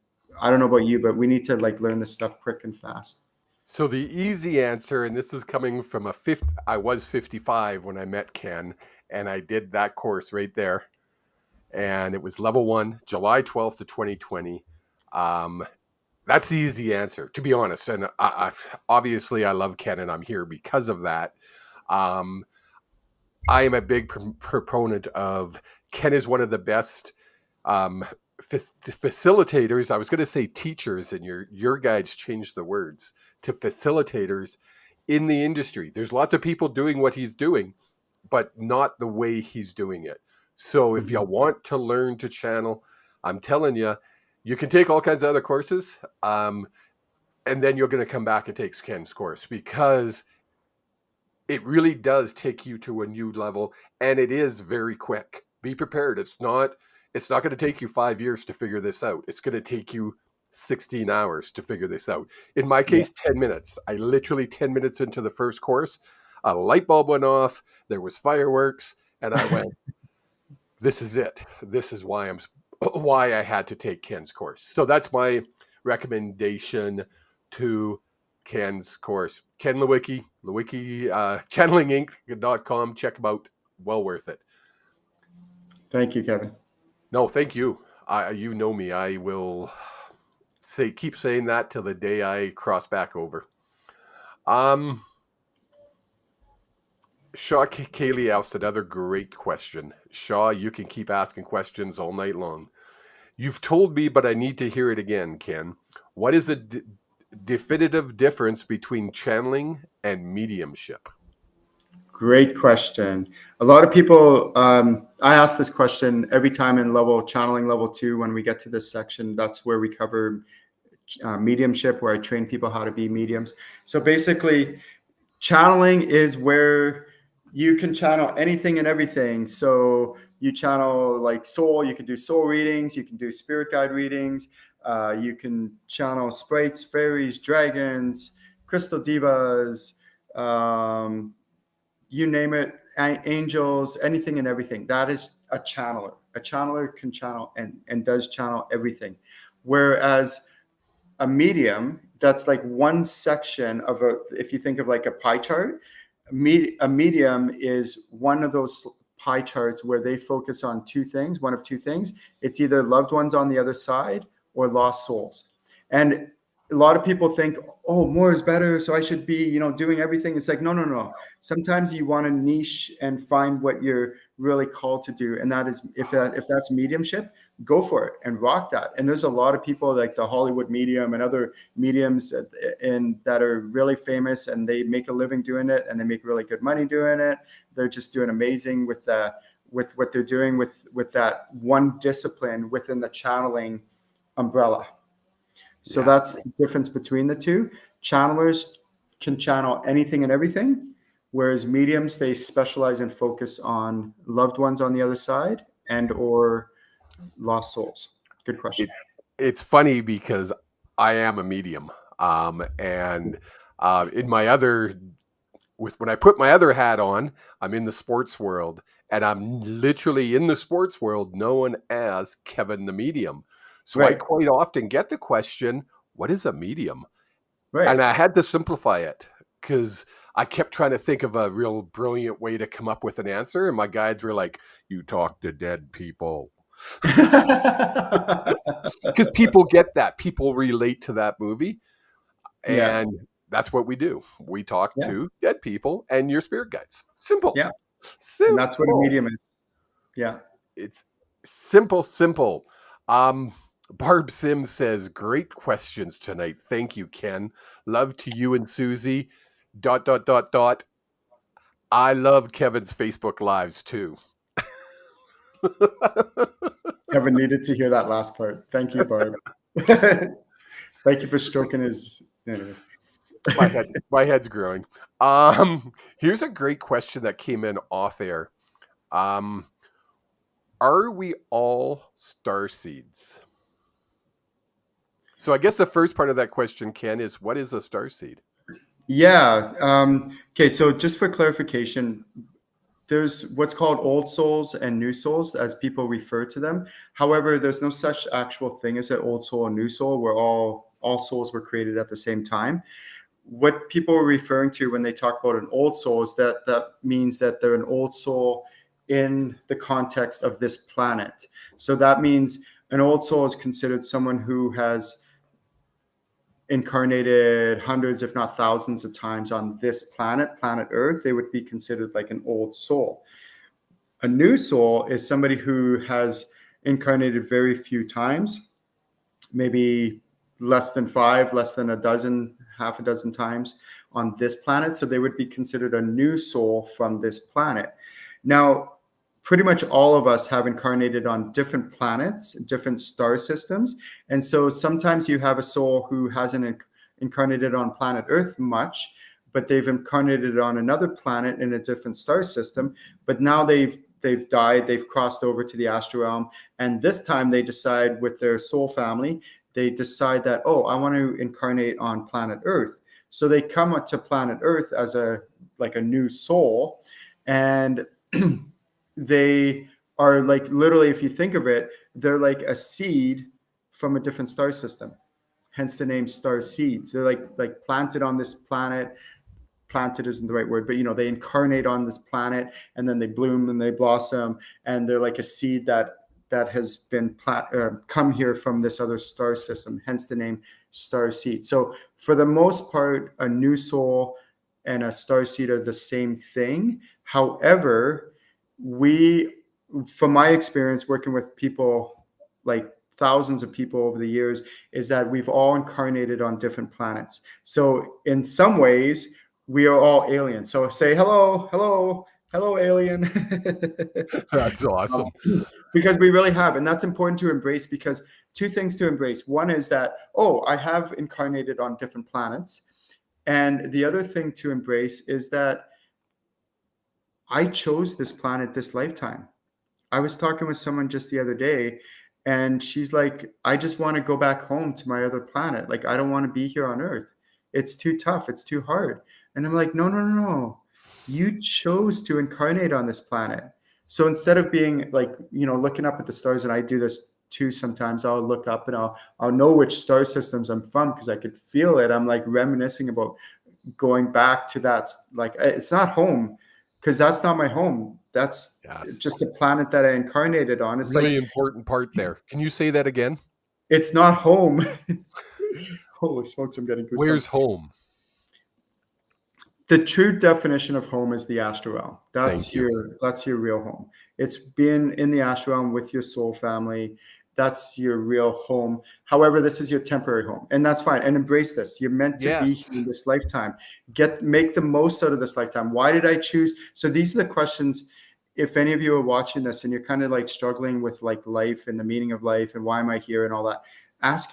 A: I don't know about you, but we need to like learn this stuff quick and fast.
B: So the easy answer, and this is coming from I was 55 when I met Ken, and I did that course right there. And it was level 1, July 12th of 2020. That's the easy answer, to be honest. And obviously I love Ken, and I'm here because of that. I am a big proponent of Ken is one of the best facilitators. I was going to say teachers, and your guides changed the words to facilitators in the industry. There's lots of people doing what he's doing, but not the way he's doing it. So if you want to learn to channel, I'm telling you, you can take all kinds of other courses, and then you're going to come back and take Ken's course, because it really does take you to a new level, and it is very quick. Be prepared. It's not going to take you 5 years to figure this out. It's going to take you 16 hours to figure this out. In my case, 10 minutes. I literally 10 minutes into the first course, a light bulb went off, there was fireworks, and I went, this is it. This is why I had to take Ken's course. So that's my recommendation to Ken's course. Ken Lewicki, channelinginc.com. Check him out. Well worth it.
A: Thank you, Kevin.
B: No, thank you. You know me. I will keep saying that till the day I cross back over. Shaw Kaylee asked another great question. Shaw, you can keep asking questions all night long. You've told me, but I need to hear it again, Ken. What is a definitive difference between channeling and mediumship?
A: Great question. A lot of people, I ask this question every time in channeling level 2. When we get to this section, that's where we cover mediumship, where I train people how to be mediums. So basically, channeling is where you can channel anything and everything. So you channel like soul, you can do soul readings, you can do spirit guide readings, you can channel sprites, fairies, dragons, crystal divas, you name it, angels, anything and everything. That is a channeler. A channeler can channel and does channel everything. Whereas a medium, that's like one section of if you think of like a pie chart, a medium is one of those pie charts where they focus on one of two things. It's either loved ones on the other side or lost souls. And a lot of people think, oh, more is better, so I should be, doing everything. It's like, no. Sometimes you want to niche and find what you're really called to do. And that is, if that's mediumship, go for it and rock that. And there's a lot of people like the Hollywood medium and other mediums that are really famous, and they make a living doing it, and they make really good money doing it. They're just doing amazing with what they're doing with that one discipline within the channeling umbrella. So yes. That's the difference between the two. Channelers can channel anything and everything, whereas mediums, they specialize and focus on loved ones on the other side and or lost souls. Good question.
B: It's funny because I am a medium. In my when I put my other hat on, I'm in the sports world, and I'm literally in the sports world known as Kevin the Medium. So right. I quite often get the question, what is a medium? Right. And I had to simplify it because I kept trying to think of a real brilliant way to come up with an answer. And my guides were like, you talk to dead people. Because people get that. People relate to that movie. And that's what we do. We talk to dead people and your spirit guides. Simple.
A: Yeah.
B: Simple.
A: And that's what a medium is. Yeah.
B: It's simple. Barb Sims says, great questions tonight. Thank you, Ken. Love to you and Susie. ... I love Kevin's Facebook Lives too.
A: Kevin needed to hear that last part. Thank you, Barb. Thank you for stroking his... Anyway.
B: My head's growing. Here's a great question that came in off air. Are we all starseeds? So I guess the first part of that question, Ken, is what is a starseed?
A: Yeah. Okay. So just for clarification, there's what's called old souls and new souls, as people refer to them. However, there's no such actual thing as an old soul and new soul, where all souls were created at the same time. What people are referring to when they talk about an old soul is that means that they're an old soul in the context of this planet. So that means an old soul is considered someone who has incarnated hundreds, if not thousands of times on this planet Earth. They would be considered like an old soul. A new soul is somebody who has incarnated very few times, maybe less than 5, less than a dozen, half a dozen times on this planet. So they would be considered a new soul from this planet. Now, pretty much all of us have incarnated on different planets, different star systems. And so sometimes you have a soul who hasn't incarnated on planet Earth much, but they've incarnated on another planet in a different star system. But now they've died, they've crossed over to the astral realm. And this time they decide with their soul family they decide that, oh, I want to incarnate on planet Earth. So they come to planet Earth as a new soul, and they are like, literally, if you think of it, they're like a seed from a different star system. Hence the name star seeds. They're like planted on this planet. Planted isn't the right word, but they incarnate on this planet, and then they bloom and they blossom, and they're like a seed that has been come here from this other star system. Hence the name star seed. So for the most part, a new soul and a star seed are the same thing. However, from my experience working with people, like thousands of people over the years, is that we've all incarnated on different planets. So in some ways, we are all aliens. So say hello, hello, hello, alien.
B: That's awesome.
A: Because we really have, and that's important to embrace, because two things to embrace. One is that, oh, I have incarnated on different planets. And the other thing to embrace is that I chose this planet this lifetime. I was talking with someone just the other day, and she's like, I just want to go back home to my other planet. Like, I don't want to be here on Earth. It's too tough. It's too hard. And I'm like, no, no, no, no. You chose to incarnate on this planet. So instead of being like, looking up at the stars, and I do this too sometimes, I'll look up and I'll know which star systems I'm from because I could feel it. I'm like reminiscing about going back to that. Like, it's not home, because that's not my home. That's just a planet that I incarnated on. It's
B: really
A: like,
B: important part there. Can you say that again?
A: it's not home. Holy smokes, I'm getting goosebumps.
B: Where's home?
A: The true definition of home is the astral realm. That's your real home. It's being in the astral realm with your soul family. That's your real home. However, this is your temporary home, and that's fine. And embrace this. You're meant to be here in this lifetime. Make the most out of this lifetime. Why did I choose? So these are the questions. If any of you are watching this and you're kind of like struggling with like life and the meaning of life and why am I here and all that, ask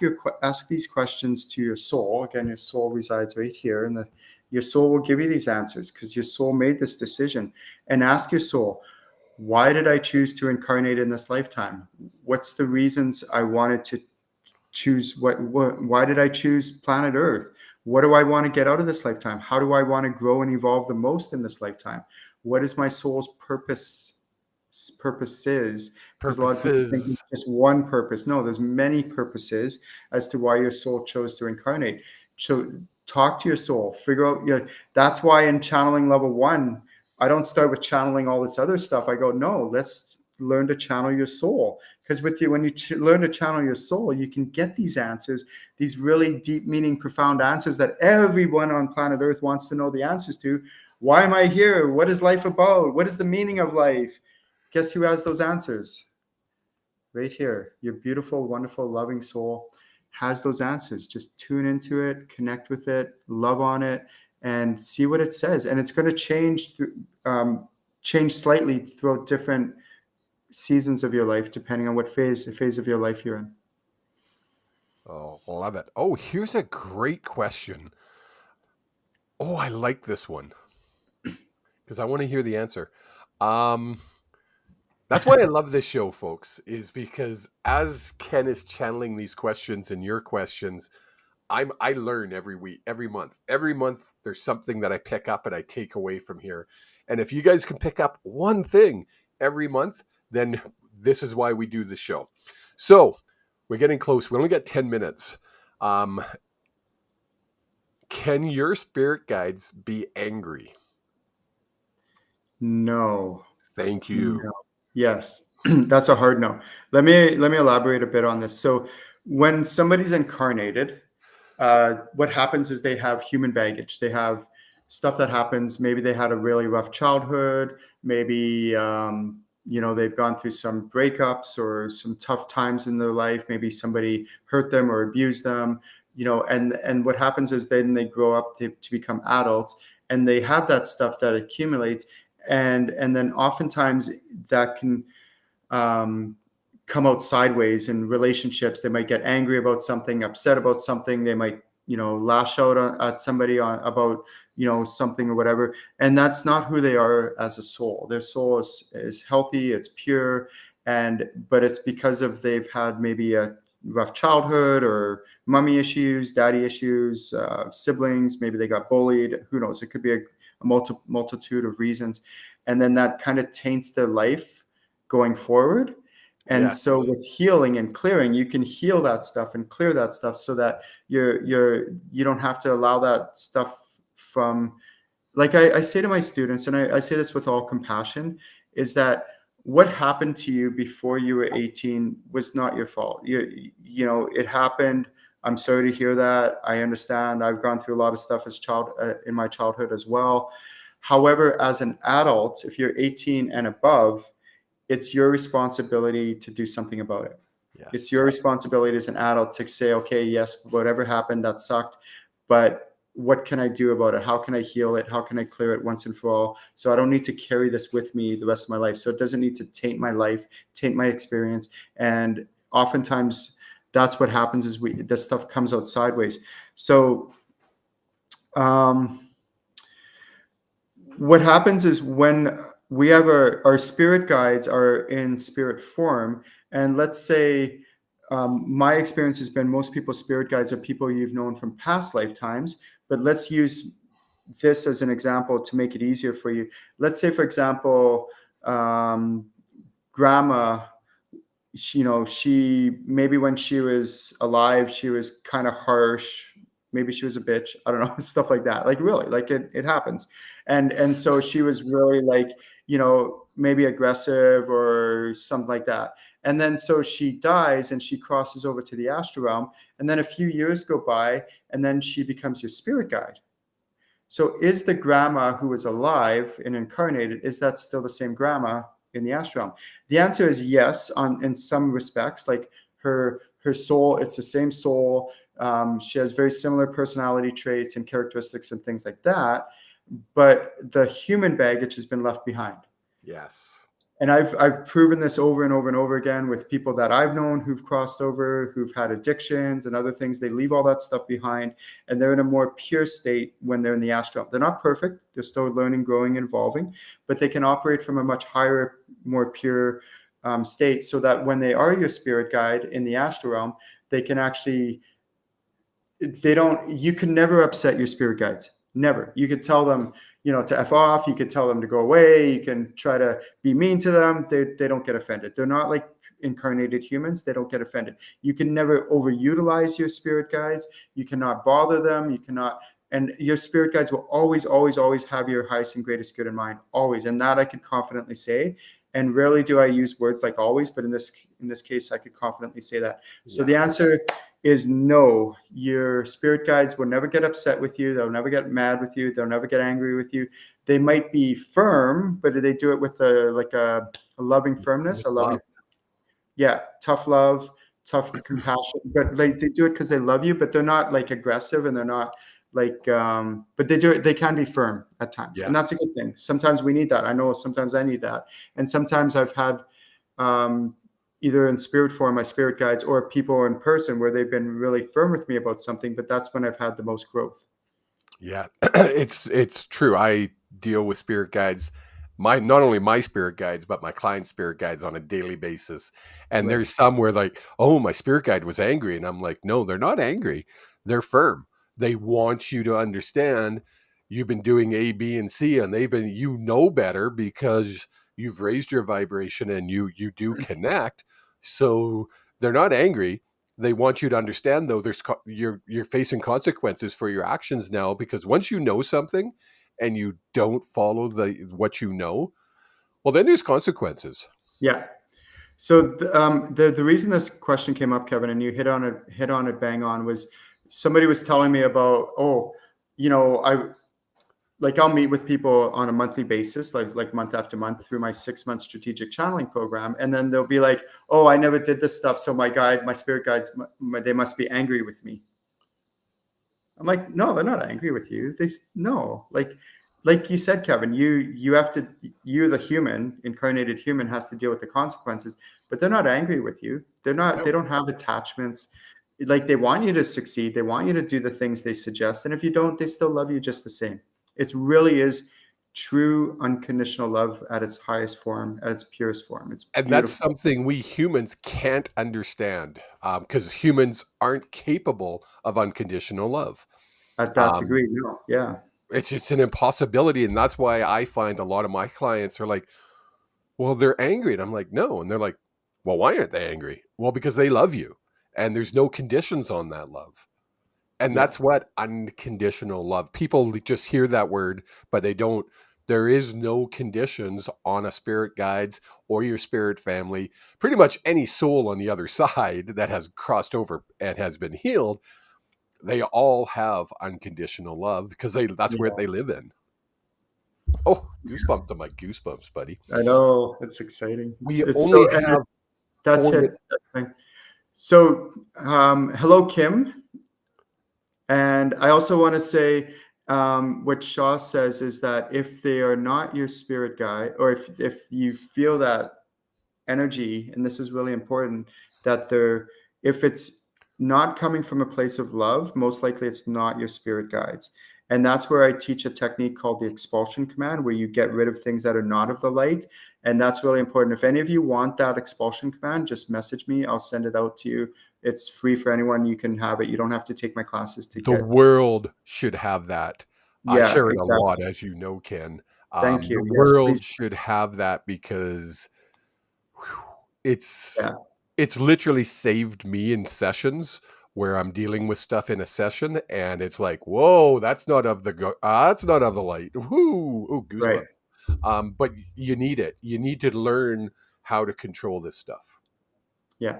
A: these questions to your soul. Again, your soul resides right here, and your soul will give you these answers because your soul made this decision. And ask your soul, why did I choose to incarnate in this lifetime? What's the reasons I wanted to choose? Why did I choose planet Earth? What do I want to get out of this lifetime? How do I want to grow and evolve the most in this lifetime? What is my soul's purposes? Because a lot of people think it's just one purpose. No, there's many purposes as to why your soul chose to incarnate. So talk to your soul, figure out, that's why in channeling level 1, I don't start with channeling all this other stuff. I go, no, let's learn to channel your soul. Because when you learn to channel your soul, you can get these answers, these really deep meaning, profound answers that everyone on planet Earth wants to know the answers to. Why am I here? What is life about? What is the meaning of life? Guess who has those answers? Right here. Your beautiful, wonderful, loving soul has those answers. Just tune into it, connect with it, love on it, and see what it says. And it's going to change slightly throughout different seasons of your life, depending on what phase of your life you're in.
B: Oh, love it. Oh, here's a great question. Oh, I like this one because I want to hear the answer. That's why I love this show, folks, is because as Ken is channeling these questions and your questions, I learn every week, every month. Every month, there's something that I pick up and I take away from here. And if you guys can pick up one thing every month, then this is why we do the show. So we're getting close. We only got 10 minutes. Can your spirit guides be angry?
A: No.
B: Thank you.
A: No. Yes, that's a hard no. Let me elaborate a bit on this. So when somebody's incarnated, what happens is they have human baggage. They have stuff that happens. Maybe they had a really rough childhood. Maybe they've gone through some breakups or some tough times in their life. Maybe somebody hurt them or abused them. And what happens is then they grow up to become adults, and they have that stuff that accumulates. And then oftentimes that can come out sideways in relationships. They might get angry about something, upset about something. They might, lash out at somebody about, something or whatever. And that's not who they are as a soul. Their soul is healthy, it's pure. But it's because they've had maybe a rough childhood or mommy issues, daddy issues, siblings, maybe they got bullied, who knows, it could be a multitude of reasons, and then that kind of taints their life going forward. And
B: Yeah.
A: so with healing and clearing, you can heal that stuff and clear that stuff so that you don't have to allow that stuff from, like I say to my students, and I say this with all compassion, is that what happened to you before you were 18 was not your fault. You know, it happened. I'm sorry to hear that. I understand. I've gone through a lot of stuff as in my childhood as well. However, as an adult, if you're 18 and above, it's your responsibility to do something about it.
B: Yes.
A: It's your responsibility as an adult to say, okay, yes, whatever happened, that sucked, but what can I do about it? How can I heal it? How can I clear it once and for all? So I don't need to carry this with me the rest of my life. So it doesn't need to taint my life, taint my experience. And oftentimes that's what happens is this stuff comes out sideways. So what happens is when we have our spirit guides are in spirit form, and let's say my experience has been most people's spirit guides are people you've known from past lifetimes, but let's use this as an example to make it easier for you. Let's say, for example, grandma, she maybe when she was alive, she was kind of harsh. Maybe she was a bitch. I don't know, stuff like that. Like really, like it happens. And so she was really like, maybe aggressive or something like that. And then so she dies and she crosses over to the astral realm. And then a few years go by and then she becomes your spirit guide. So is the grandma who was alive and incarnated, is that still the same grandma in the astral realm? The answer is yes, in some respects. Like her soul, it's the same soul. She has very similar personality traits and characteristics and things like that. But the human baggage has been left behind.
B: Yes.
A: And I've proven this over and over and over again with people that I've known who've crossed over, who've had addictions and other things. They leave all that stuff behind and they're in a more pure state when they're in the astral. They're not perfect. They're still learning, growing, and evolving, but they can operate from a much higher, more pure state, so that when they are your spirit guide in the astral realm, they can actually, you can never upset your spirit guides. Never. You could tell them, to F off. You could tell them to go away. You can try to be mean to them. They don't get offended. They're not like incarnated humans. They don't get offended. You can never overutilize your spirit guides. You cannot bother them. You cannot, and your spirit guides will always, always, always have your highest and greatest good in mind. Always. And that I can confidently say. And rarely do I use words like always, but in this case, I could confidently say that. So the answer is no. Your spirit guides will never get upset with you. They'll never get mad with you. They'll never get angry with you. They might be firm, but they do it with a loving firmness, tough love, tough compassion. But they do it because they love you, but they're not like aggressive and they're not like, but they do it. They can be firm at times, and that's a good thing. Sometimes we need that. I know sometimes I need that, and sometimes I've had either in spirit form, my spirit guides, or people in person where they've been really firm with me about something, but that's when I've had the most growth.
B: Yeah, it's true. I deal with spirit guides, not only my spirit guides, but my clients' spirit guides on a daily basis. And there's some where like, oh, my spirit guide was angry. And I'm like, no, they're not angry. They're firm. They want you to understand you've been doing A, B, and C, and you know better because you've raised your vibration and you do connect. So they're not angry. They want you to understand, though, you're facing consequences for your actions now, because once you know something and you don't follow what you know, well, then there's consequences.
A: Yeah. So the reason this question came up, Kevin, and you hit on it bang on, was somebody was telling me about, I'll meet with people on a monthly basis, like month after month through my 6-month strategic channeling program. And then they'll be like, oh, I never did this stuff. So my spirit guides, they must be angry with me. I'm like, no, they're not angry with you. Like you said, Kevin, you're the human, incarnated human, has to deal with the consequences, but they're not angry with you. They don't have attachments. Like, they want you to succeed. They want you to do the things they suggest. And if you don't, they still love you just the same. It really is true unconditional love at its highest form, at its purest form. It's beautiful.
B: And that's something we humans can't understand. because humans aren't capable of unconditional love.
A: At that
B: Um,
A: degree, no. Yeah.
B: it's just an impossibility. And that's why I find a lot of my clients are like, well, they're angry. And I'm like, no. And they're like, well, why aren't they angry? Well, because they love you. And there's no conditions on that love. And
A: Yeah.
B: that's what unconditional love. People just hear that word, but they don't. There is no conditions on a spirit guides or your spirit family. Pretty much any soul on the other side that has crossed over and has been healed, they all have unconditional love because that's where
A: Yeah.
B: they live in. Oh, goosebumps on my goosebumps, buddy.
A: I know. It's exciting.
B: We
A: It's
B: only
A: so, and
B: have
A: that's
B: 4 minutes.
A: it. That's fine. So, hello, Kim. And I also want to say what Shaw says is that if they are not your spirit guide, or if you feel that energy, and this is really important, that they're, if it's not coming from a place of love, most likely it's not your spirit guides. And that's where I teach a technique called the expulsion command, where you get rid of things that are not of the light. And that's really important. If any of you want that expulsion command, just message me. I'll send it out to you. It's free for anyone. You can have it. You don't have to take my classes to
B: The
A: get.
B: world should have that. I
A: Yeah,
B: share it a lot,
A: exactly.
B: as you know, Ken.
A: Thank
B: The
A: you. Yes,
B: world
A: please.
B: should have that because whew, it's
A: Yeah,
B: it's literally saved me in sessions where I'm dealing with stuff in a session, and it's like, whoa, that's not of that's not of the light. Whoo, ooh,
A: right.
B: goosebumps. But you need it. You need to learn how to control this stuff.
A: Yeah.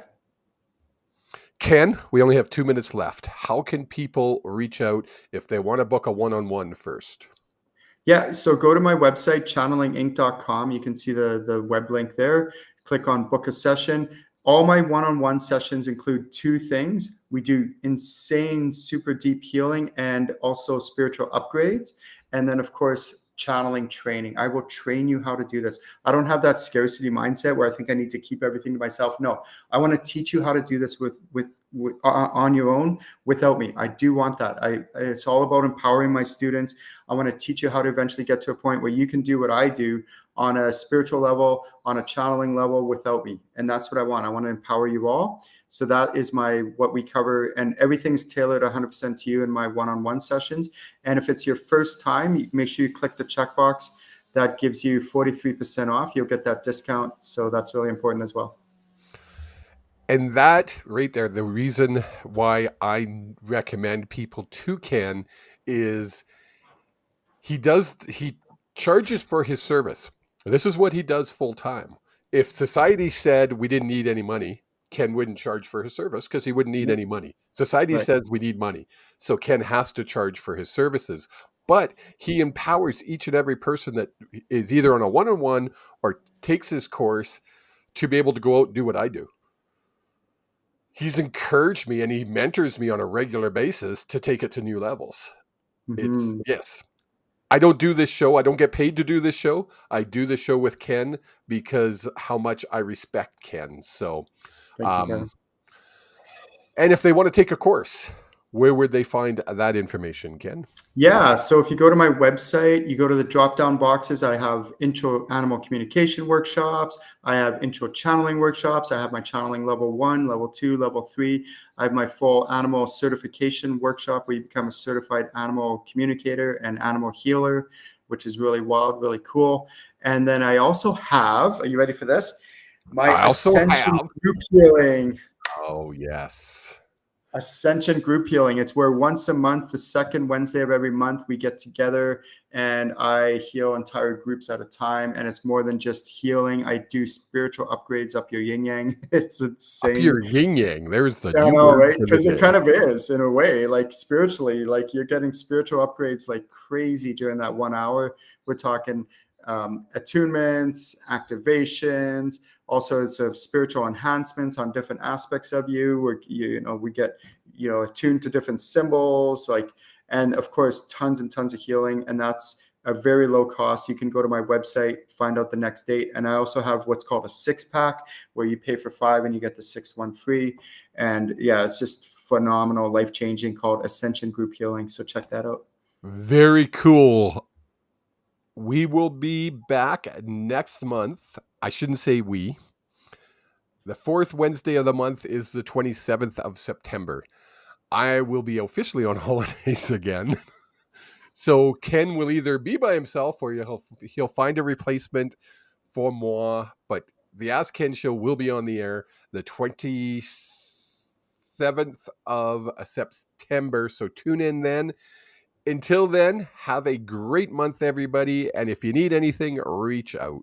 B: Ken, we only have 2 minutes left. How can people reach out if they want to book a one-on-one first?
A: Yeah, so go to my website, channelinginc.com. You can see the web link there. Click on book a session. All my one-on-one sessions include two things. We do insane, super deep healing and also spiritual upgrades. And then, of course, channeling training. I will train you how to do this. I don't have that scarcity mindset where I think I need to keep everything to myself. No, I want to teach you how to do this with on your own without me. I do want that. It's all about empowering my students. I want to teach you how to eventually get to a point where you can do what I do on a spiritual level, on a channeling level without me. And that's what I want. I want to empower you all. So that is what we cover, and everything's tailored 100% to you in my one-on-one sessions. And if it's your first time, you make sure you click the checkbox. That gives you 43% off. You'll get that discount. So that's really important as well.
B: And that right there, the reason why I recommend people to Ken is he charges for his service. This is what he does full time. If society said we didn't need any money, Ken wouldn't charge for his service because he wouldn't need any money. Society
A: Right.
B: says we need money. So Ken has to charge for his services. But he empowers each and every person that is either on a one-on-one or takes his course to be able to go out and do what I do. He's encouraged me and he mentors me on a regular basis to take it to new levels. It's
A: Mm-hmm.
B: yes. I don't do this show. I don't get paid to do this show. I do this show with Ken because how much I respect Ken. So,
A: Thank you,
B: um,
A: Kevin.
B: and if they want to take a course, where would they find that information, Ken?
A: Yeah, so if you go to my website, you go to the drop-down boxes, I have intro animal communication workshops, I have intro channeling workshops, I have my channeling level 1, level 2, level 3. I have my full animal certification workshop where you become a certified animal communicator and animal healer, which is really wild, really cool. And then I also have, are you ready for this? My
B: I also
A: Ascension
B: have.
A: Group Healing.
B: Oh, yes.
A: Ascension Group Healing. It's where once a month, the second Wednesday of every month, we get together and I heal entire groups at a time. And it's more than just healing. I do spiritual upgrades up your yin yang. It's
B: Up
A: insane.
B: your yin yang. There's the
A: I
B: new
A: know,
B: word
A: right?
B: for the
A: Because it
B: day.
A: kind of is in a way, like spiritually, like you're getting spiritual upgrades like crazy during that 1 hour. We're talking attunements, activations, all sorts of spiritual enhancements on different aspects of you. Where we get attuned to different symbols, and of course, tons and tons of healing, and that's a very low cost. You can go to my website, find out the next date, and I also have what's called a 6-pack, where you pay for 5 and you get the 6th one free. And yeah, it's just phenomenal, life changing, called Ascension Group Healing. So check that out.
B: Very cool. We will be back next month. I shouldn't say we. The fourth Wednesday of the month is the 27th of September. I will be officially on holidays again. So Ken will either be by himself or he'll find a replacement for moi. But the Ask Ken show will be on the air the 27th of September. So tune in then. Until then, have a great month, everybody. And if you need anything, reach out.